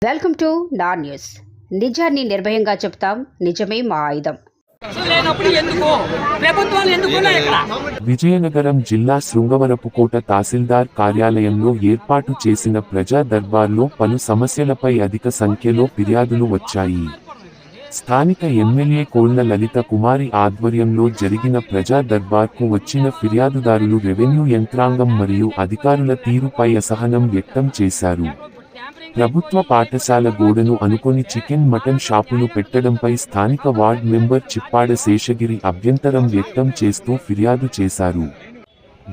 Welcome to నా news. నిజాన్ని నిర్భయంగా చెప్తాం, నిజమే మా ఆయుధం. విజయనగరం జిల్లా శృంగవరపుకోట తహసీల్దార్ కార్యాలయంలో ఏర్పాటు చేసిన ప్రజా దర్బార్లో పలు సమస్యలపై అధిక సంఖ్యలో ఫిర్యాదులు వచ్చాయి. స్థానిక ఎమ్మెల్యే కోళ్ల లలిత కుమారి ఆధ్వర్యంలో జరిగిన ప్రజా దర్బార్కు వచ్చిన ఫిర్యాదుదారులు రెవెన్యూ యంత్రాంగం మరియు అధికారుల తీరుపై అసహనం వ్యక్తం చేశారు. ప్రభుత్వ పాఠశాల గోడను అనుకొని చికెన్ మటన్ షాపులు పెట్టడంపై స్థానిక వార్డ్ మెంబర్ చిప్పాడ శేషగిరి అభ్యంతరం వ్యక్తం చేస్తూ ఫిర్యాదు చేశారు.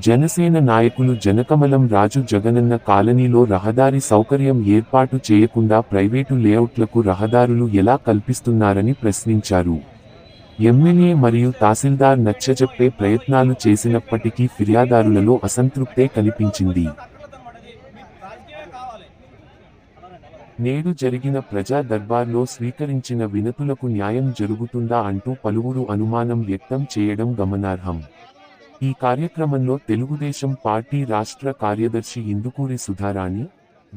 జనసేన నాయకులు జనకమలం రాజు జగనన్న కాలనీలో రహదారి సౌకర్యం ఏర్పాటు చేయకుండా ప్రైవేటు లేఅవుట్లకు రహదారులు ఎలా కల్పిస్తున్నారని ప్రశ్నించారు. ఎమ్మెల్యే మరియు తహసీల్దార్ నచ్చజెప్పే ప్రయత్నాలు చేసినప్పటికీ ఫిర్యాదుదారులలో అసంతృప్తే కనిపించింది. నేడు జరిగిన ప్రజా దర్బార్లో స్వీకరించిన వినతులకు న్యాయం జరుగుతుందా అంటూ పలువురు అనుమానం వ్యక్తం చేయడం గమనార్హం. ఈ కార్యక్రమంలో తెలుగుదేశం పార్టీ రాష్ట్ర కార్యదర్శి ఇందుకూరి సుధారాణి,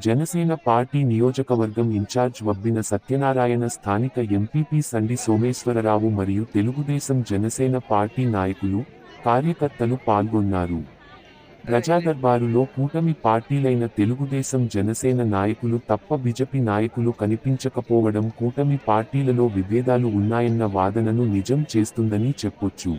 జనసేన పార్టీ నియోజకవర్గం ఇన్ఛార్జ్ వబ్బిన సత్యనారాయణ, స్థానిక ఎంపీపీ సండి సోమేశ్వరరావు మరియు తెలుగుదేశం జనసేన పార్టీ నాయకులు, కార్యకర్తలు పాల్గొన్నారు. ప్రజాదర్బారులో కూటమి పార్టీలైన తెలుగుదేశం జనసేన నాయకులు తప్ప బీజేపీ నాయకులు కనిపించకపోవడం కూటమి పార్టీలలో విభేదాలు ఉన్నాయన్న వాదనను నిజం చేస్తుందని చెప్పొచ్చు.